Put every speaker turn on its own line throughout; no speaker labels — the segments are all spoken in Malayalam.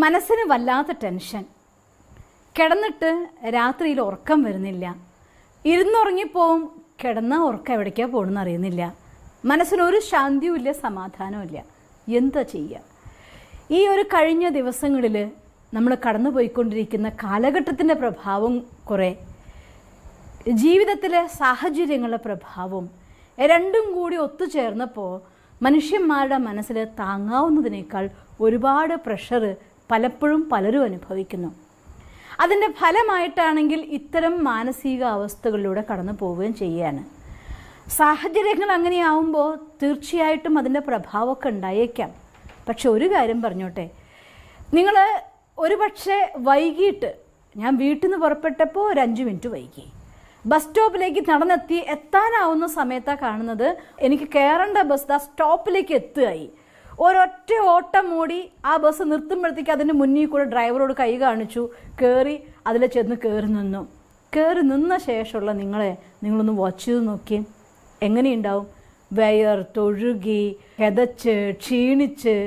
മനസ്സിന് വല്ലാത്ത ടെൻഷൻ. കിടന്നിട്ട് രാത്രിയിൽ ഉറക്കം വരുന്നില്ല. ഇരുന്നുറങ്ങിപ്പോവും, കിടന്ന ഉറക്കം എവിടേക്കാണ് പോകണമെന്ന് അറിയുന്നില്ല. മനസ്സിനൊരു ശാന്തിയുമില്ല, സമാധാനവുമില്ല. എന്താ ചെയ്യുക? ഈ ഒരു കഴിഞ്ഞ ദിവസങ്ങളിൽ നമ്മൾ കടന്നു പോയിക്കൊണ്ടിരിക്കുന്ന കാലഘട്ടത്തിൻ്റെ പ്രഭാവം കുറേ, ജീവിതത്തിലെ സാഹചര്യങ്ങളുടെ പ്രഭാവം രണ്ടും കൂടി ഒത്തുചേർന്നപ്പോൾ മനുഷ്യന്മാരുടെ മനസ്സിൽ താങ്ങാവുന്നതിനേക്കാൾ ഒരുപാട് പ്രഷർ പലപ്പോഴും പലരും അനുഭവിക്കുന്നു. അതിൻ്റെ ഫലമായിട്ടാണെങ്കിൽ ഇത്തരം മാനസിക അവസ്ഥകളിലൂടെ കടന്നു പോവുകയും ചെയ്യുകയാണ്. സാഹചര്യങ്ങൾ അങ്ങനെയാവുമ്പോൾ തീർച്ചയായിട്ടും അതിൻ്റെ പ്രഭാവമൊക്കെ ഉണ്ടായേക്കാം. പക്ഷെ ഒരു കാര്യം പറഞ്ഞോട്ടെ, നിങ്ങൾ ഒരു പക്ഷേ വൈകിട്ട്, ഞാൻ വീട്ടിൽ നിന്ന് പുറപ്പെട്ടപ്പോൾ ഒരു 5 മിനിറ്റ് വൈകി, ബസ് സ്റ്റോപ്പിലേക്ക് നടന്നെത്തി എത്താനാവുന്ന സമയത്താണ് കാണുന്നത് എനിക്ക് കയറേണ്ട ബസ് ആ സ്റ്റോപ്പിലേക്ക് എത്തുകയായി. ഒരൊറ്റ ഓട്ടം ഓടി ആ ബസ് നിർത്തുമ്പോഴത്തേക്ക് അതിൻ്റെ മുന്നിൽ കൂടെ ഡ്രൈവറോട് കൈ കാണിച്ചു, കയറി അതിൽ ചെന്ന് കയറി നിന്നു. കയറി നിന്ന ശേഷമുള്ള നിങ്ങളൊന്ന് വാച്ച് ചെയ്ത് നോക്കി, എങ്ങനെയുണ്ടാവും? വിയർത്തൊഴുകി കിതച്ച് ക്ഷീണിച്ച്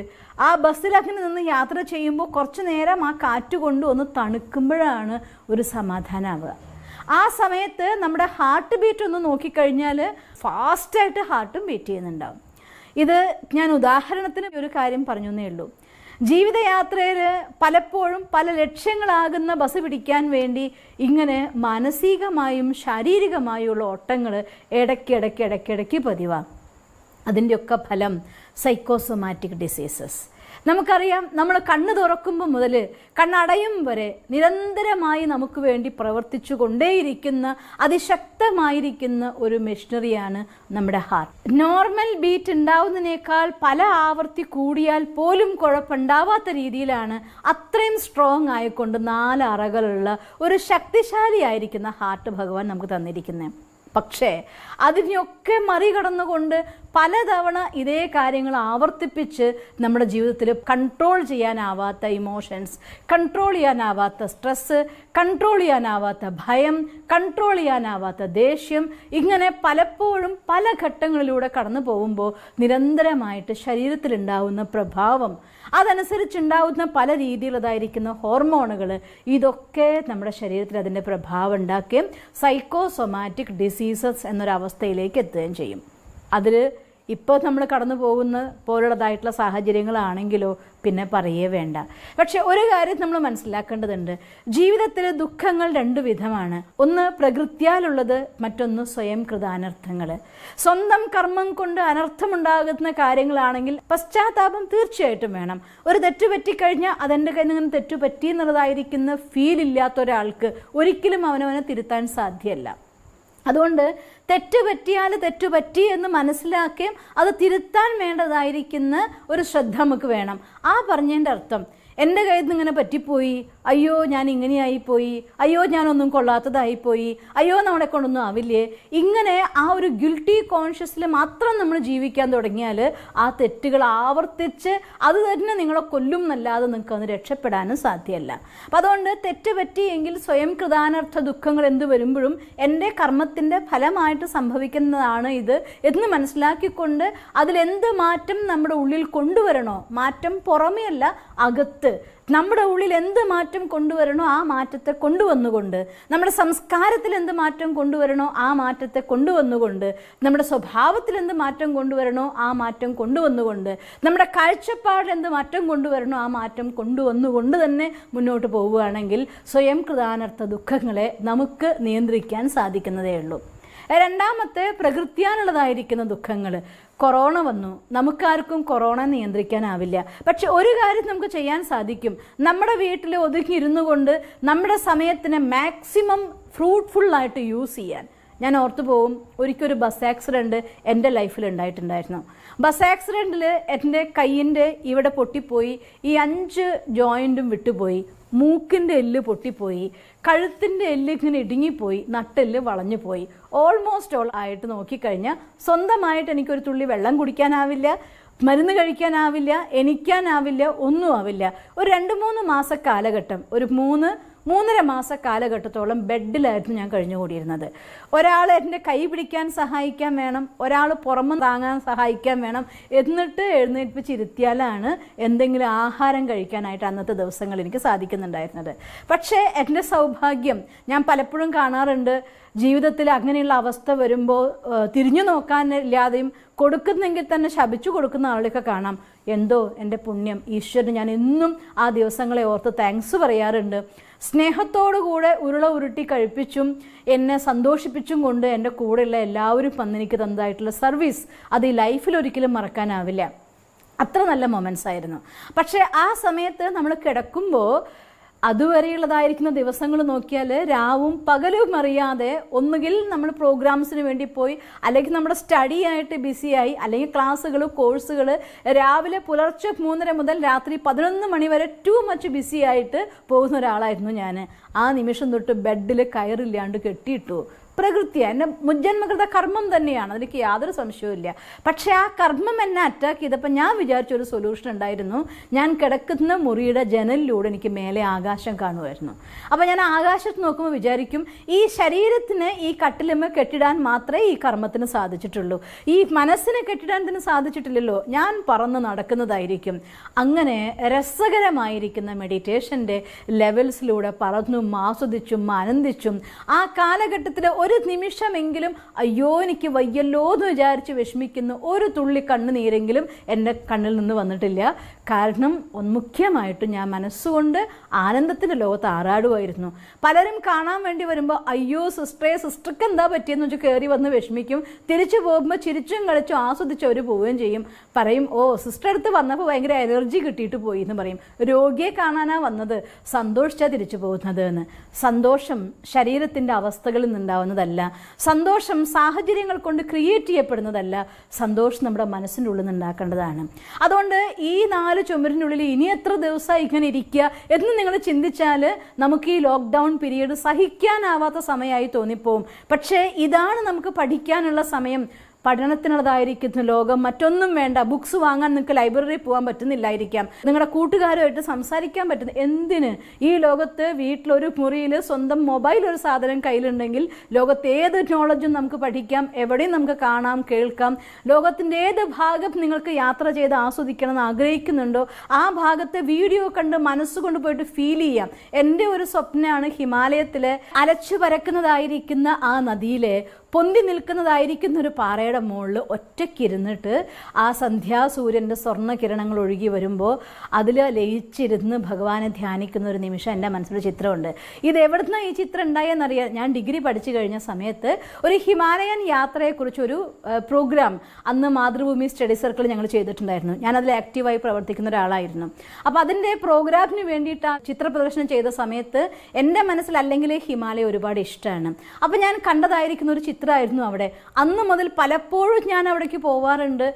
ആ ബസ്സിൽ അങ്ങനെ നിന്ന് യാത്ര ചെയ്യുമ്പോൾ കുറച്ച് നേരം ആ കാറ്റ് കൊണ്ട് ഒന്ന് തണുക്കുമ്പോഴാണ് ഒരു സമാധാനമാവുക. ആ സമയത്ത് നമ്മുടെ ഹാർട്ട് ബീറ്റ് ഒന്ന് നോക്കിക്കഴിഞ്ഞാൽ ഫാസ്റ്റായിട്ട് ഹാർട്ടും ബീറ്റ് ചെയ്യുന്നുണ്ടാവും. ഇത് ഞാൻ ഉദാഹരണത്തിന് ഒരു കാര്യം പറഞ്ഞേ ഉള്ളൂ. ജീവിതയാത്രയിൽ പലപ്പോഴും പല ലക്ഷ്യങ്ങളാകുന്ന ബസ് പിടിക്കാൻ വേണ്ടി ഇങ്ങനെ മാനസികമായും ശാരീരികമായുള്ള ഓട്ടങ്ങൾ ഇടയ്ക്കിടയ്ക്ക് പതിവാണ്. അതിൻ്റെയൊക്കെ ഫലം സൈക്കോസൊമാറ്റിക് ഡിസീസസ്. നമുക്കറിയാം, നമ്മൾ കണ്ണ് തുറക്കുമ്പോൾ മുതൽ കണ്ണടയും വരെ നിരന്തരമായി നമുക്ക് വേണ്ടി പ്രവർത്തിച്ചു കൊണ്ടേയിരിക്കുന്ന അതിശക്തമായിരിക്കുന്ന ഒരു മെഷീനറിയാണ് നമ്മുടെ ഹാർട്ട്. നോർമൽ ബീറ്റ് ഉണ്ടാവുന്നതിനേക്കാൾ പല ആവർത്തി കൂടിയാൽ പോലും കുഴപ്പമുണ്ടാവാത്ത രീതിയിലാണ് അത്രയും സ്ട്രോങ് ആയിക്കൊണ്ട് 4 അറകളുള്ള ഒരു ശക്തിശാലിയായിരിക്കുന്ന ഹാർട്ട് ഭഗവാൻ നമുക്ക് തന്നിരിക്കുന്നത്. പക്ഷേ അതിനെയൊക്കെ മറികടന്നുകൊണ്ട് പലതവണ ഇതേ കാര്യങ്ങൾ ആവർത്തിപ്പിച്ച് നമ്മുടെ ജീവിതത്തിൽ കൺട്രോൾ ചെയ്യാനാവാത്ത ഇമോഷൻസ്, കൺട്രോൾ ചെയ്യാനാവാത്ത സ്ട്രെസ്സ്, കൺട്രോൾ ചെയ്യാനാവാത്ത ഭയം, കൺട്രോൾ ചെയ്യാനാവാത്ത ദേഷ്യം, ഇങ്ങനെ പലപ്പോഴും പല ഘട്ടങ്ങളിലൂടെ കടന്നു പോകുമ്പോൾ നിരന്തരമായിട്ട് ശരീരത്തിലുണ്ടാവുന്ന പ്രഭാവം, അതനുസരിച്ചുണ്ടാവുന്ന പല രീതിയിലുള്ളതായിരിക്കുന്ന ഹോർമോണുകൾ, ഇതൊക്കെ നമ്മുടെ ശരീരത്തിൽ അതിൻ്റെ പ്രഭാവം ഉണ്ടാക്കുകയും സൈക്കോസൊമാറ്റിക് ഡിസീസസ് എന്നൊരവസ്ഥയിലേക്ക് എത്തുകയും ചെയ്യും. അതിൽ ഇപ്പോൾ നമ്മൾ കടന്നു പോകുന്ന പോലുള്ളതായിട്ടുള്ള സാഹചര്യങ്ങളാണെങ്കിലോ പിന്നെ പറയേ വേണ്ട. പക്ഷെ ഒരു കാര്യം നമ്മൾ മനസ്സിലാക്കേണ്ടതുണ്ട്, ജീവിതത്തിൽ ദുഃഖങ്ങൾ 2 വിധമാണ്. ഒന്ന് പ്രകൃത്യാലുള്ളത്, മറ്റൊന്ന് സ്വയം കൃതാനർത്ഥങ്ങൾ. സ്വന്തം കർമ്മം കൊണ്ട് അനർത്ഥമുണ്ടാകുന്ന കാര്യങ്ങളാണെങ്കിൽ പശ്ചാത്താപം തീർച്ചയായിട്ടും വേണം. ഒരു തെറ്റ് പറ്റിക്കഴിഞ്ഞാൽ അതെൻ്റെ കയ്യിൽ നിന്ന് തെറ്റുപറ്റി എന്നുള്ളതായിരിക്കുന്ന ഫീൽ ഇല്ലാത്ത ഒരാൾക്ക് ഒരിക്കലും അവനവനെ തിരുത്താൻ സാധ്യമല്ല. അതുകൊണ്ട് തെറ്റുപറ്റിയാൽ തെറ്റുപറ്റി എന്ന് മനസ്സിലാക്കുകയും അത് തിരുത്താൻ വേണ്ടതായിരിക്കുന്ന ഒരു ശ്രദ്ധ നമുക്ക് വേണം. ആ പറഞ്ഞതിൻ്റെ അർത്ഥം, എൻ്റെ കയ്യിൽ നിന്ന് ഇങ്ങനെ പറ്റിപ്പോയി, അയ്യോ ഞാൻ ഇങ്ങനെയായിപ്പോയി, അയ്യോ ഞാനൊന്നും കൊള്ളാത്തതായിപ്പോയി, അയ്യോ നമ്മളെ കൊണ്ടൊന്നും ആവില്ലേ, ഇങ്ങനെ ആ ഒരു ഗിൽറ്റി കോൺഷ്യസിൽ മാത്രം നമ്മൾ ജീവിക്കാൻ തുടങ്ങിയാൽ ആ തെറ്റുകൾ ആവർത്തിച്ച് അത് തന്നെ നിങ്ങളെ കൊല്ലും എന്നല്ലാതെ നിങ്ങൾക്ക് ഒന്ന് രക്ഷപ്പെടാനും സാധ്യമല്ല. അപ്പം അതുകൊണ്ട് തെറ്റ് പറ്റിയെങ്കിൽ സ്വയം കൃതാനർത്ഥ ദുഃഖങ്ങൾ എന്ത് വരുമ്പോഴും എൻ്റെ കർമ്മത്തിൻ്റെ ഫലമായിട്ട് സംഭവിക്കുന്നതാണ് ഇത് എന്ന് മനസ്സിലാക്കിക്കൊണ്ട് അതിലെന്ത് മാറ്റം നമ്മുടെ ഉള്ളിൽ കൊണ്ടുവരണോ, മാറ്റം പുറമേ അല്ല അകത്ത് നമ്മുടെ ഉള്ളിൽ എന്ത് മാറ്റം കൊണ്ടുവരണോ ആ മാറ്റത്തെ കൊണ്ടുവന്നുകൊണ്ട്, നമ്മുടെ സംസ്കാരത്തിൽ എന്ത് മാറ്റം കൊണ്ടുവരണോ ആ മാറ്റത്തെ കൊണ്ടുവന്നുകൊണ്ട്, നമ്മുടെ സ്വഭാവത്തിൽ എന്ത് മാറ്റം കൊണ്ടുവരണോ ആ മാറ്റം കൊണ്ടുവന്നുകൊണ്ട്, നമ്മുടെ കാഴ്ചപ്പാടിൽ എന്ത് മാറ്റം കൊണ്ടുവരണോ ആ മാറ്റം കൊണ്ടുവന്നുകൊണ്ട് തന്നെ മുന്നോട്ട് പോവുകയാണെങ്കിൽ സ്വയം കൃതാനർത്ഥ ദുഃഖങ്ങളെ നമുക്ക് നിയന്ത്രിക്കാൻ സാധിക്കുന്നതേ ഉള്ളൂ. രണ്ടാമത്തെ പ്രകൃത്യാനുള്ളതായിരിക്കുന്ന ദുഃഖങ്ങൾ. കൊറോണ വന്നു, നമുക്കാർക്കും കൊറോണ നിയന്ത്രിക്കാനാവില്ല. പക്ഷെ ഒരു കാര്യം നമുക്ക് ചെയ്യാൻ സാധിക്കും, നമ്മുടെ വീട്ടിൽ ഒതുങ്ങിയിരുന്നു കൊണ്ട് നമ്മുടെ സമയത്തിനെ മാക്സിമം ഫ്രൂട്ട്ഫുള്ളായിട്ട് യൂസ് ചെയ്യാൻ. ഞാൻ ഓർത്തു പോവും, ഒരിക്കലൊരു ബസ് ആക്സിഡൻറ്റ് എൻ്റെ ലൈഫിൽ ഉണ്ടായിട്ടുണ്ടായിരുന്നു. ബസ് ആക്സിഡൻറ്റിൽ എൻ്റെ കയ്യിൻ്റെ ഇവിടെ പൊട്ടിപ്പോയി, ഈ 5 ജോയിൻറ്റും വിട്ടുപോയി, മൂക്കിൻ്റെ എല്ല് പൊട്ടിപ്പോയി, കഴുത്തിൻ്റെ എല്ല് ഇങ്ങനെ ഇടുങ്ങിപ്പോയി, നട്ടെല്ല് വളഞ്ഞു പോയി. ഓൾമോസ്റ്റ് ഓൾ ആയിട്ട് നോക്കിക്കഴിഞ്ഞാൽ സ്വന്തമായിട്ട് എനിക്കൊരു തുള്ളി വെള്ളം കുടിക്കാനാവില്ല, മരുന്ന് കഴിക്കാനാവില്ല, എണിക്കാനാവില്ല, ഒന്നും ആവില്ല. ഒരു 2-3 മാസ കാലഘട്ടം, ഒരു 3 3.5 മാസ കാലഘട്ടത്തോളം ബെഡിലായിരുന്നു ഞാൻ കഴിഞ്ഞുകൂടിയിരുന്നത്. ഒരാൾ എൻ്റെ കൈ പിടിക്കാൻ സഹായിക്കാൻ വേണം, ഒരാൾ പുറമെ താങ്ങാൻ സഹായിക്കാൻ വേണം, എന്നിട്ട് എഴുന്നേൽപ്പിച്ചിരുത്തിയാലാണ് എന്തെങ്കിലും ആഹാരം കഴിക്കാനായിട്ട് അന്നത്തെ ദിവസങ്ങൾ എനിക്ക് സാധിക്കുന്നുണ്ടായിരുന്നത്. പക്ഷേ എൻ്റെ സൗഭാഗ്യം ഞാൻ പലപ്പോഴും കാണാറുണ്ട്, ജീവിതത്തിൽ അങ്ങനെയുള്ള അവസ്ഥ വരുമ്പോൾ തിരിഞ്ഞു നോക്കാനില്ലാതെയും കൊടുക്കുന്നെങ്കിൽ തന്നെ ശപിച്ചു കൊടുക്കുന്ന ആളുകളൊക്കെ കാണാം. എന്തോ എൻ്റെ പുണ്യം, ഈശ്വരന് ഞാൻ എന്നും ആ ദിവസങ്ങളെ ഓർത്ത് താങ്ക്സ് പറയാറുണ്ട്. സ്നേഹത്തോടുകൂടെ ഉരുള ഉരുട്ടി കഴിപ്പിച്ചും എന്നെ സന്തോഷിപ്പിച്ചും കൊണ്ട് എൻ്റെ കൂടെയുള്ള എല്ലാവരും വന്നെനിക്ക് തന്നതായിട്ടുള്ള സർവീസ് അത് ഈ ലൈഫിൽ ഒരിക്കലും മറക്കാനാവില്ല. അത്ര നല്ല മൊമെൻറ്റ്സ് ആയിരുന്നു. പക്ഷേ ആ സമയത്ത് നമ്മൾ കിടക്കുമ്പോൾ അതുവരെയുള്ളതായിരിക്കുന്ന ദിവസങ്ങൾ നോക്കിയാൽ രാവും പകലും അറിയാതെ ഒന്നുകിൽ നമ്മൾ പ്രോഗ്രാംസിന് വേണ്ടി പോയി, അല്ലെങ്കിൽ നമ്മുടെ സ്റ്റഡി ആയിട്ട് ബിസിയായി, അല്ലെങ്കിൽ ക്ലാസ്സുകൾ കോഴ്സുകൾ രാവിലെ പുലർച്ചെ 3:30 മുതൽ രാത്രി 11 മണി വരെ ടു മച്ച് ബിസി ആയിട്ട് പോകുന്ന ഒരാളായിരുന്നു ഞാൻ. ആ നിമിഷം തൊട്ട് ബെഡിൽ കയറില്ലാണ്ട് കെട്ടിയിട്ടു. പ്രകൃതി എൻ്റെ മുജ്ജന്മകൃത കർമ്മം തന്നെയാണ്, അതിലേക്ക് യാതൊരു സംശയവും. പക്ഷേ ആ കർമ്മം എന്നെ അറ്റാക്ക് ചെയ്തപ്പോൾ ഞാൻ വിചാരിച്ചൊരു സൊല്യൂഷൻ ഉണ്ടായിരുന്നു. ഞാൻ കിടക്കുന്ന മുറിയുടെ ജനലിലൂടെ എനിക്ക് മേലെ ആകാശം കാണുമായിരുന്നു. അപ്പോൾ ഞാൻ ആകാശത്ത് നോക്കുമ്പോൾ വിചാരിക്കും, ഈ ശരീരത്തിന് ഈ കട്ടിലുമ്മ കെട്ടിടാൻ മാത്രമേ ഈ കർമ്മത്തിന് സാധിച്ചിട്ടുള്ളൂ, ഈ മനസ്സിനെ കെട്ടിടാൻ തന്നെ സാധിച്ചിട്ടില്ലല്ലോ, ഞാൻ പറന്ന് നടക്കുന്നതായിരിക്കും. അങ്ങനെ രസകരമായിരിക്കുന്ന മെഡിറ്റേഷൻ്റെ ലെവൽസിലൂടെ പറന്നും ആസ്വദിച്ചും ആനന്ദിച്ചും ആ കാലഘട്ടത്തിൽ ഒരു നിമിഷമെങ്കിലും അയ്യോ എനിക്ക് വയ്യല്ലോ എന്ന് വിചാരിച്ച് വിഷമിക്കുന്ന ഒരു തുള്ളി കണ്ണുനീരെങ്കിലും എൻ്റെ കണ്ണിൽ നിന്ന് വന്നിട്ടില്ല. കാരണം മുഖ്യമായിട്ടും ഞാൻ മനസ്സുകൊണ്ട് ആനന്ദത്തിൻ്റെ ലോകത്ത് ആറാടുമായിരുന്നു. പലരും കാണാൻ വേണ്ടി വരുമ്പോൾ അയ്യോ സിസ്റ്റർക്ക് എന്താ പറ്റിയെന്ന് വെച്ച് കയറി വന്ന് വിഷമിക്കും. തിരിച്ചു പോകുമ്പോൾ ചിരിച്ചും കളിച്ചും ആസ്വദിച്ച് അവർ പോവുകയും ചെയ്യും. പറയും, ഓ സിസ്റ്റർ അടുത്ത് വന്നപ്പോൾ ഭയങ്കര എനർജി കിട്ടിയിട്ട് പോയി എന്ന് പറയും. രോഗിയെ കാണാനാണ് വന്നത്, സന്തോഷിച്ചാണ് തിരിച്ചു പോകുന്നത് എന്ന്. സന്തോഷം ശരീരത്തിൻ്റെ അവസ്ഥകളിൽ നിന്നുണ്ടാവുന്നതല്ല, സന്തോഷം സാഹചര്യങ്ങൾ കൊണ്ട് ക്രിയേറ്റ് ചെയ്യപ്പെടുന്നതല്ല, സന്തോഷം നമ്മുടെ മനസ്സിൻ്റെ ഉള്ളിൽ നിന്നുണ്ടാക്കേണ്ടതാണ്. അതുകൊണ്ട് ഈ 4 ചുമരിനുള്ളിൽ ഇനി എത്ര ദിവസമായി ഇങ്ങനെ ഇരിക്കുക എന്ന് നിങ്ങൾ ചിന്തിച്ചാൽ നമുക്ക് ഈ ലോക്ക്ഡൗൺ പീരീഡ് സഹിക്കാനാവാത്ത സമയമായി തോന്നിപ്പോവും. പക്ഷേ ഇതാണ് നമുക്ക് പഠിക്കാനുള്ള സമയം, പഠനത്തിനുള്ളതായിരിക്കുന്ന ലോകം. മറ്റൊന്നും വേണ്ട. ബുക്സ് വാങ്ങാൻ നിങ്ങൾക്ക് ലൈബ്രറിയിൽ പോകാൻ പറ്റുന്നില്ലായിരിക്കാം, നിങ്ങളുടെ കൂട്ടുകാരുമായിട്ട് സംസാരിക്കാൻ പറ്റുന്ന എന്തിന്? ഈ ലോകത്ത് വീട്ടിലൊരു മുറിയിൽ സ്വന്തം മൊബൈൽ ഒരു സാധനം കയ്യിലുണ്ടെങ്കിൽ ലോകത്ത് ഏത് നോളജും നമുക്ക് പഠിക്കാം, എവിടെയും നമുക്ക് കാണാം, കേൾക്കാം. ലോകത്തിൻ്റെ ഏത് ഭാഗം നിങ്ങൾക്ക് യാത്ര ചെയ്ത് ആസ്വദിക്കണം എന്ന് ആഗ്രഹിക്കുന്നുണ്ടോ ആ ഭാഗത്തെ വീഡിയോ കണ്ട് മനസ്സുകൊണ്ട് പോയിട്ട് ഫീൽ ചെയ്യാം. എൻ്റെ ഒരു സ്വപ്നമാണ് ഹിമാലയത്തിലെ അലച്ചു പരക്കുന്നതായിരിക്കുന്ന ആ നദിയിലെ പൊന്തി നിൽക്കുന്നതായിരിക്കുന്ന ഒരു പാറയുടെ മുകളിൽ ഒറ്റയ്ക്കിരുന്നിട്ട് ആ സന്ധ്യാസൂര്യൻ്റെ സ്വർണ്ണ കിരണങ്ങൾ ഒഴുകി വരുമ്പോൾ അതിൽ ലയിച്ചിരുന്ന് ഭഗവാനെ ധ്യാനിക്കുന്ന ഒരു നിമിഷം എൻ്റെ മനസ്സിലൊരു ചിത്രമുണ്ട്. ഇത് എവിടുന്ന് ഈ ചിത്രം ഉണ്ടായെന്നറിയാം. ഞാൻ ഡിഗ്രി പഠിച്ചു കഴിഞ്ഞ സമയത്ത് ഒരു ഹിമാലയൻ യാത്രയെക്കുറിച്ചൊരു പ്രോഗ്രാം അന്ന് മാതൃഭൂമി സ്റ്റഡി സർക്കിൾ ഞങ്ങൾ ചെയ്തിട്ടുണ്ടായിരുന്നു. ഞാനതിൽ ആക്റ്റീവായി പ്രവർത്തിക്കുന്ന ഒരാളായിരുന്നു. അപ്പോൾ അതിൻ്റെ പ്രോഗ്രാമിന് വേണ്ടിയിട്ട് ചിത്ര പ്രദർശനം ചെയ്ത സമയത്ത് എൻ്റെ മനസ്സിൽ അല്ലെങ്കിൽ ഹിമാലയം ഒരുപാട് ഇഷ്ടമാണ്. അപ്പോൾ ഞാൻ കണ്ടതായിരിക്കുന്ന ഒരു ചിത്രമായിരുന്നു അവിടെ. അന്ന് മുതൽ പലപ്പോഴും ഞാൻ അവിടേക്ക് പോവാറുണ്ട്.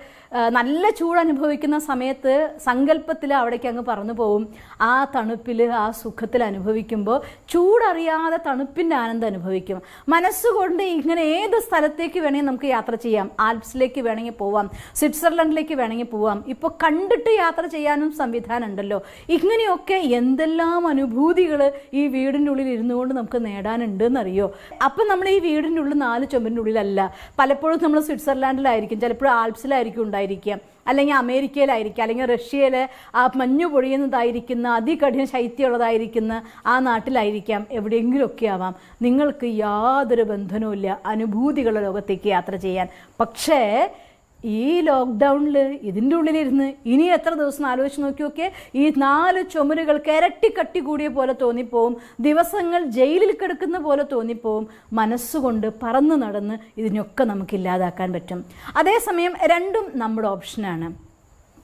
നല്ല ചൂട് അനുഭവിക്കുന്ന സമയത്ത് സങ്കല്പത്തിൽ അവിടേക്ക് അങ്ങ് പറന്നു പോവും. ആ തണുപ്പിൽ ആ സുഖത്തിൽ അനുഭവിക്കുമ്പോൾ ചൂടറിയാതെ തണുപ്പിൻ്റെ ആനന്ദം അനുഭവിക്കും. മനസ്സുകൊണ്ട് ഇങ്ങനെ ഏത് സ്ഥലത്തേക്ക് വേണമെങ്കിൽ നമുക്ക് യാത്ര ചെയ്യാം. ആൽപ്സിലേക്ക് വേണമെങ്കിൽ പോവാം, സ്വിറ്റ്സർലൻഡിലേക്ക് വേണമെങ്കിൽ പോവാം. ഇപ്പോൾ കണ്ടിട്ട് യാത്ര ചെയ്യാനും സംവിധാനം ഉണ്ടല്ലോ. ഇങ്ങനെയൊക്കെ എന്തെല്ലാം അനുഭൂതികൾ ഈ വീടിൻ്റെ ഉള്ളിൽ ഇരുന്നു കൊണ്ട് നമുക്ക് നേടാനുണ്ടെന്നറിയോ. അപ്പം നമ്മൾ ഈ വീടിൻ്റെ ഉള്ളിൽ 4 ചുമരിൻ്റെ ഉള്ളിലല്ല, പലപ്പോഴും നമ്മൾ സ്വിറ്റ്സർലാൻഡിലായിരിക്കും, ചിലപ്പോൾ ആൽപ്സിലായിരിക്കും ഉണ്ടായിരിക്കുക, അല്ലെങ്കിൽ അമേരിക്കയിലായിരിക്കും, അല്ലെങ്കിൽ റഷ്യയിലെ ആ മഞ്ഞു പൊഴിയുന്നതായിരിക്കുന്ന അതികഠിന ശൈത്യമുള്ളതായിരിക്കുന്ന ആ നാട്ടിലായിരിക്കാം, എവിടെയെങ്കിലുമൊക്കെ ആവാം. നിങ്ങൾക്ക് യാതൊരു ബന്ധനവുമില്ല അനുഭൂതികളുടെ ലോകത്തേക്ക് യാത്ര ചെയ്യാൻ. പക്ഷേ ഈ ലോക്ക്ഡൗണിൽ ഇതിൻ്റെ ഉള്ളിലിരുന്ന് ഇനി എത്ര ദിവസം ആലോചിച്ച് നോക്കിയൊക്കെ ഈ 4 ചുമരുകൾക്ക് ഇരട്ടിക്കട്ടി കൂടിയ പോലെ തോന്നിപ്പോവും. ദിവസങ്ങൾ ജയിലിൽ കിടക്കുന്ന പോലെ തോന്നിപ്പോവും. മനസ്സുകൊണ്ട് പറന്ന് നടന്ന് ഇതിനൊക്കെ നമുക്ക് ഇല്ലാതാക്കാൻ പറ്റും. അതേസമയം രണ്ടും നമ്മുടെ ഓപ്ഷനാണ്.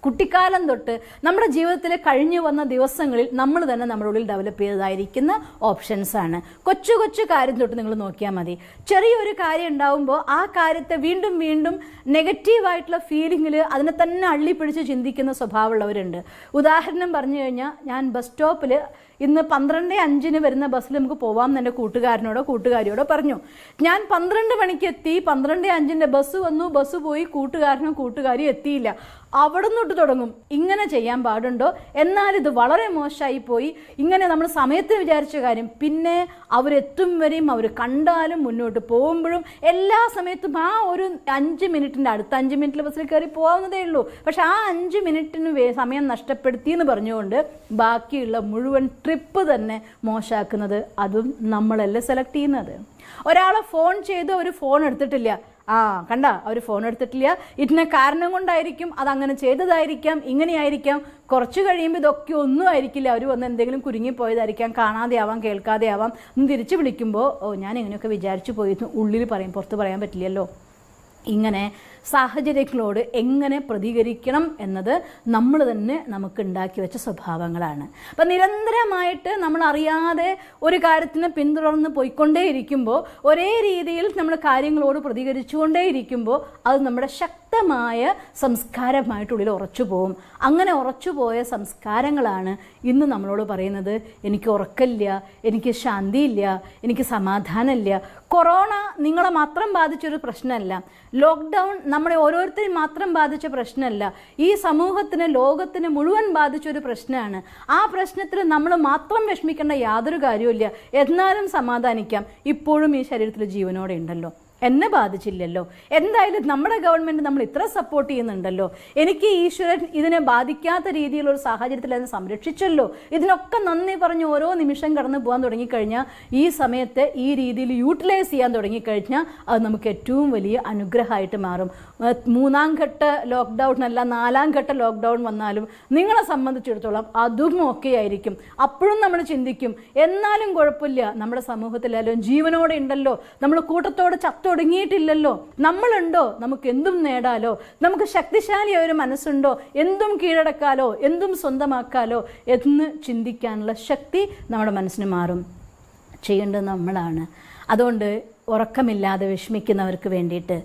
കുട്ടിക്കാലം തൊട്ട് നമ്മുടെ ജീവിതത്തിൽ കഴിഞ്ഞു വന്ന ദിവസങ്ങളിൽ നമ്മൾ തന്നെ നമ്മുടെ ഉള്ളിൽ ഡെവലപ്പ് ചെയ്തതായിരിക്കുന്ന ഓപ്ഷൻസാണ്. കൊച്ചു കൊച്ചു കാര്യം തൊട്ട് നിങ്ങൾ നോക്കിയാൽ മതി. ചെറിയൊരു കാര്യം ഉണ്ടാവുമ്പോൾ ആ കാര്യത്തെ വീണ്ടും വീണ്ടും നെഗറ്റീവായിട്ടുള്ള ഫീലിങ്ങിൽ അതിനെ തന്നെ അള്ളിപ്പിടിച്ച് ചിന്തിക്കുന്ന സ്വഭാവമുള്ളവരുണ്ട്. ഉദാഹരണം പറഞ്ഞു കഴിഞ്ഞാൽ, ഞാൻ ബസ് സ്റ്റോപ്പിൽ ഇന്ന് 12:05 വരുന്ന ബസ്സിൽ നമുക്ക് പോവാം എന്ന് എൻ്റെ കൂട്ടുകാരിയോടോ പറഞ്ഞു. ഞാൻ 12 മണിക്ക് എത്തി, 12:05 ബസ് വന്നു, ബസ് പോയി, കൂട്ടുകാരനും കൂട്ടുകാരിയും എത്തിയില്ല. അവിടെ നിന്നിട്ട് തുടങ്ങും. ഇങ്ങനെ ചെയ്യാൻ പാടുണ്ടോ, എന്നാൽ ഇത് വളരെ മോശമായി പോയി, ഇങ്ങനെ നമ്മൾ സമയത്ത് വിചാരിച്ച കാര്യം. പിന്നെ അവരെത്തും വരെയും അവർ കണ്ടാലും മുന്നോട്ട് പോകുമ്പോഴും എല്ലാ സമയത്തും ആ ഒരു 5 മിനിറ്റിൻ്റെ അടുത്ത 5 മിനിറ്റിൽ ബസ്സിൽ കയറി പോകാവുന്നതേ ഉള്ളൂ. പക്ഷെ ആ 5 മിനിറ്റിന് സമയം നഷ്ടപ്പെടുത്തി എന്ന് പറഞ്ഞുകൊണ്ട് ബാക്കിയുള്ള മുഴുവൻ ട്രിപ്പ് തന്നെ മോശമാക്കുന്നത് അതും നമ്മളല്ലേ സെലക്ട് ചെയ്യുന്നത്. ഒരാളെ ഫോൺ ചെയ്ത് അവർ ഫോൺ എടുത്തിട്ടില്ല, കണ്ട അവർ ഫോൺ എടുത്തിട്ടില്ല, ഇതിനെ കാരണം കൊണ്ടായിരിക്കും, അതങ്ങനെ ചെയ്തതായിരിക്കാം, ഇങ്ങനെയായിരിക്കാം. കുറച്ച് കഴിയുമ്പോൾ ഇതൊക്കെ ഒന്നും ആയിരിക്കില്ല, അവർ വന്ന് എന്തെങ്കിലും കുരുങ്ങിപ്പോയതായിരിക്കാം, കാണാതെ ആവാം, കേൾക്കാതെ ആവാം. തിരിച്ച് വിളിക്കുമ്പോൾ ഞാൻ ഇങ്ങനെയൊക്കെ വിചാരിച്ചു പോയിരുന്നു ഉള്ളിൽ പറയും, പുറത്ത് പറയാൻ പറ്റില്ലല്ലോ. ഇങ്ങനെ സാഹചര്യങ്ങളോട് എങ്ങനെ പ്രതികരിക്കണം എന്നത് നമ്മൾ തന്നെ നമുക്ക് ഉണ്ടാക്കി വെച്ച സ്വഭാവങ്ങളാണ്. അപ്പം നിരന്തരമായിട്ട് നമ്മൾ അറിയാതെ ഒരു കാര്യത്തിന് പിന്തുടർന്ന് പോയിക്കൊണ്ടേയിരിക്കുമ്പോൾ, ഒരേ രീതിയിൽ നമ്മൾ കാര്യങ്ങളോട് പ്രതികരിച്ചുകൊണ്ടേയിരിക്കുമ്പോൾ അത് നമ്മുടെ ശക്തമായ സംസ്കാരമായിട്ടുള്ളിൽ ഉറച്ചു പോകും. അങ്ങനെ ഉറച്ചുപോയ സംസ്കാരങ്ങളാണ് ഇന്ന് നമ്മളോട് പറയുന്നത് എനിക്ക് ഉറക്കമില്ല, എനിക്ക് ശാന്തിയില്ല, എനിക്ക് സമാധാനമില്ല. കൊറോണ നിങ്ങളെ മാത്രം ബാധിച്ചൊരു പ്രശ്നമല്ല, ലോക്ക്ഡൗൺ നമ്മളെ ഓരോരുത്തരെയും മാത്രം ബാധിച്ച പ്രശ്നമല്ല, ഈ സമൂഹത്തിന് ലോകത്തിന് മുഴുവൻ ബാധിച്ചൊരു പ്രശ്നമാണ്. ആ പ്രശ്നത്തിൽ നമ്മൾ മാത്രം വിഷമിക്കേണ്ട യാതൊരു കാര്യവുമില്ല. എന്നാലും സമാധാനിക്കാം, ഇപ്പോഴും ഈ ശരീരത്തിൽ ജീവനോടെ ഉണ്ടല്ലോ, എന്നെ ബാധിച്ചില്ലല്ലോ, എന്തായാലും നമ്മുടെ ഗവൺമെൻറ് നമ്മൾ ഇത്ര സപ്പോർട്ട് ചെയ്യുന്നുണ്ടല്ലോ, എനിക്ക് ഈശ്വരൻ ഇതിനെ ബാധിക്കാത്ത രീതിയിലൊരു സാഹചര്യത്തിൽ അതിനെ സംരക്ഷിച്ചല്ലോ. ഇതിനൊക്കെ നന്ദി പറഞ്ഞ് ഓരോ നിമിഷം കടന്നു പോകാൻ തുടങ്ങിക്കഴിഞ്ഞാൽ, ഈ സമയത്ത് ഈ രീതിയിൽ യൂട്ടിലൈസ് ചെയ്യാൻ തുടങ്ങിക്കഴിഞ്ഞാൽ അത് നമുക്ക് ഏറ്റവും വലിയ അനുഗ്രഹമായിട്ട് മാറും. 3ാം ഘട്ട ലോക്ക്ഡൗൺ അല്ല 4ാം ഘട്ട ലോക്ക്ഡൗൺ വന്നാലും നിങ്ങളെ സംബന്ധിച്ചിടത്തോളം അതും ഓക്കെ ആയിരിക്കും. അപ്പോഴും നമ്മൾ ചിന്തിക്കും എന്നാലും കുഴപ്പമില്ല, നമ്മുടെ സമൂഹത്തിലായാലും ജീവനോടെ ഉണ്ടല്ലോ, നമ്മൾ കൂട്ടത്തോടെ തുടങ്ങിയിട്ടില്ലല്ലോ, നമ്മളുണ്ടോ, നമുക്ക് എന്തും നേടാലോ, നമുക്ക് ശക്തിശാലിയായ ഒരു മനസ്സുണ്ടോ, എന്തും കീഴടക്കാലോ, എന്തും സ്വന്തമാക്കാലോ എന്ന് ചിന്തിക്കാനുള്ള ശക്തി നമ്മുടെ മനസ്സിന് മാറും. ചെയ്യേണ്ടത് നമ്മളാണ്. അതുകൊണ്ട് ഉറക്കമില്ലാതെ വിഷമിക്കുന്നവർക്ക് വേണ്ടിയിട്ട്,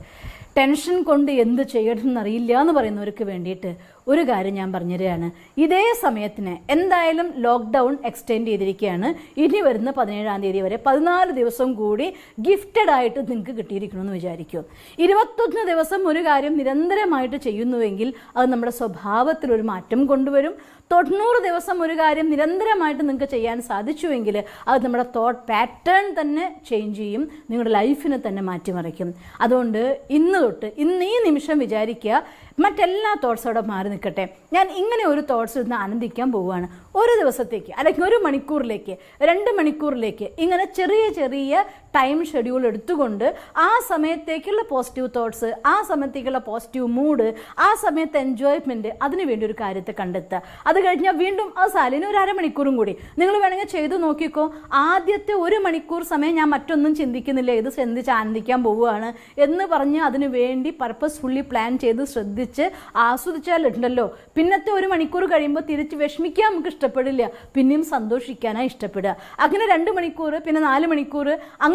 ടെൻഷൻ കൊണ്ട് എന്ത് ചെയ്യണമെന്നറിയില്ല എന്ന് പറയുന്നവർക്ക് വേണ്ടിയിട്ട് ഒരു കാര്യം ഞാൻ പറഞ്ഞുതരികയാണ്. ഇതേ സമയത്തിന് എന്തായാലും ലോക്ക്ഡൗൺ എക്സ്റ്റെൻഡ് ചെയ്തിരിക്കുകയാണ്. ഇനി വരുന്ന 17-ാം തീയതി വരെ 14 ദിവസം കൂടി ഗിഫ്റ്റഡ് ആയിട്ട് നിങ്ങൾക്ക് കിട്ടിയിരിക്കണമെന്ന് വിചാരിക്കും. 21 ദിവസം ഒരു കാര്യം നിരന്തരമായിട്ട് ചെയ്യുന്നുവെങ്കിൽ അത് നമ്മുടെ സ്വഭാവത്തിൽ ഒരു മാറ്റം കൊണ്ടുവരും. 90 ദിവസം ഒരു കാര്യം നിരന്തരമായിട്ട് നിങ്ങൾക്ക് ചെയ്യാൻ സാധിച്ചുവെങ്കിൽ അത് നമ്മുടെ തോട്ട് പാറ്റേൺ തന്നെ ചേഞ്ച് ചെയ്യും, നിങ്ങളുടെ ലൈഫിനെ തന്നെ മാറ്റിമറിക്കും. അതുകൊണ്ട് ഇന്ന് തൊട്ട് ഇന്ന് ഈ നിമിഷം വിചാരിക്കുക, മറ്റെല്ലാ തോട്ട്സോടെ മാറി നിൽക്കട്ടെ, ഞാൻ ഇങ്ങനെ ഒരു തോട്ട്സ് ഇരുന്ന് ആനന്ദിക്കാൻ പോവുകയാണ്. ഒരു ദിവസത്തേക്ക് അല്ലെങ്കിൽ 1 മണിക്കൂറിലേക്ക് 2 മണിക്കൂറിലേക്ക് ഇങ്ങനെ ചെറിയ ചെറിയ ടൈം ഷെഡ്യൂൾ എടുത്തുകൊണ്ട് ആ സമയത്തേക്കുള്ള പോസിറ്റീവ് തോട്ട്സ്, ആ സമയത്തേക്കുള്ള പോസിറ്റീവ് മൂഡ്, ആ സമയത്ത് എൻജോയ്മെൻറ്റ്, അതിനു വേണ്ടി ഒരു കാര്യത്തെ കണ്ടെത്തുക. അത് കഴിഞ്ഞാൽ വീണ്ടും ആ സാലിന് ഒരു 1/2 മണിക്കൂറും കൂടി നിങ്ങൾ വേണമെങ്കിൽ ചെയ്തു നോക്കിക്കോ. ആദ്യത്തെ 1 മണിക്കൂർ സമയം ഞാൻ മറ്റൊന്നും ചിന്തിക്കുന്നില്ല, ഇത് ചിന്തിച്ച് ആനന്ദിക്കാൻ പോവുകയാണ് എന്ന് പറഞ്ഞ് അതിനു വേണ്ടി പർപ്പസ്ഫുള്ളി പ്ലാൻ ചെയ്ത് ശ്രദ്ധിച്ച് ആസ്വദിച്ചാലുണ്ടല്ലോ, പിന്നത്തെ 1 മണിക്കൂർ കഴിയുമ്പോൾ തിരിച്ച് വിഷമിക്കാൻ നമുക്ക് ഇഷ്ടപ്പെടില്ല, പിന്നെയും സന്തോഷിക്കാനാണ് ഇഷ്ടപ്പെടുക. അങ്ങനെ 2 മണിക്കൂർ, പിന്നെ 4 മണിക്കൂർ,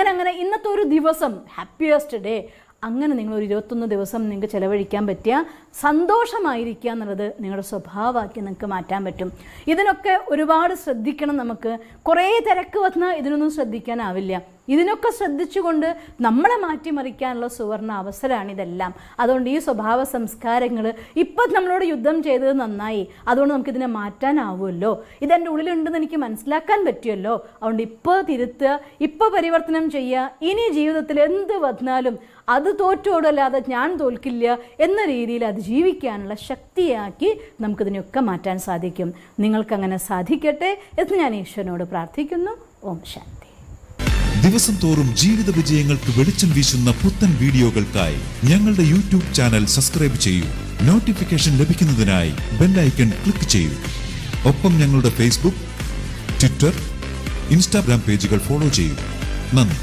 അങ്ങനെ ഇന്നത്തെ ഒരു ദിവസം ഹാപ്പിയസ്റ്റ് ഡേ, അങ്ങനെ നിങ്ങൾ ഒരു 21 ദിവസം നിങ്ങൾക്ക് ചിലവഴിക്കാൻ പറ്റിയ സന്തോഷമായിരിക്കുക എന്നുള്ളത് നിങ്ങളുടെ സ്വഭാവമാക്കി നിങ്ങൾക്ക് മാറ്റാൻ പറ്റും. ഇതിനൊക്കെ ഒരുപാട് ശ്രദ്ധിക്കണം. നമുക്ക് കുറേ തിരക്ക് വന്നാൽ ഇതിനൊന്നും ശ്രദ്ധിക്കാനാവില്ല. ഇതിനൊക്കെ ശ്രദ്ധിച്ചുകൊണ്ട് നമ്മളെ മാറ്റിമറിക്കാനുള്ള സുവർണ അവസരമാണ് ഇതെല്ലാം. അതുകൊണ്ട് ഈ സ്വഭാവ സംസ്കാരങ്ങൾ ഇപ്പം നമ്മളോട് യുദ്ധം ചെയ്തത് നന്നായി, അതുകൊണ്ട് നമുക്കിതിനെ മാറ്റാനാവുമല്ലോ, ഇതെൻ്റെ ഉള്ളിലുണ്ടെന്ന് എനിക്ക് മനസ്സിലാക്കാൻ പറ്റുമല്ലോ. അതുകൊണ്ട് ഇപ്പോൾ തിരുത്തുക, ഇപ്പോൾ പരിവർത്തനം ചെയ്യുക. ഇനി ജീവിതത്തിൽ എന്ത് വന്നാലും അത് തോറ്റോടല്ലാതെ ഞാൻ തോൽക്കില്ല എന്ന രീതിയിൽ അത് ജീവിക്കാനുള്ള ശക്തിയാക്കി നമുക്കിതിനെയൊക്കെ മാറ്റാൻ സാധിക്കും. നിങ്ങൾക്കങ്ങനെ സാധിക്കട്ടെ എന്ന് ഞാൻ ഈശ്വരനോട് പ്രാർത്ഥിക്കുന്നു. ഓം ശാന്തി.
ദിവസം തോറും ജീവിത വിജയങ്ങൾക്ക് വെളിച്ചം വീശുന്ന പുത്തൻ വീഡിയോകൾക്കായി ഞങ്ങളുടെ യൂട്യൂബ് ചാനൽ സബ്സ്ക്രൈബ് ചെയ്യൂ. നോട്ടിഫിക്കേഷൻ ലഭിക്കുന്നതിനായി ബെൽ ഐക്കൺ ക്ലിക്ക് ചെയ്യൂ. ഒപ്പം ഞങ്ങളുടെ ഫേസ്ബുക്ക്, ട്വിറ്റർ, ഇൻസ്റ്റാഗ്രാം പേജുകൾ ഫോളോ ചെയ്യൂ. നന്ദി.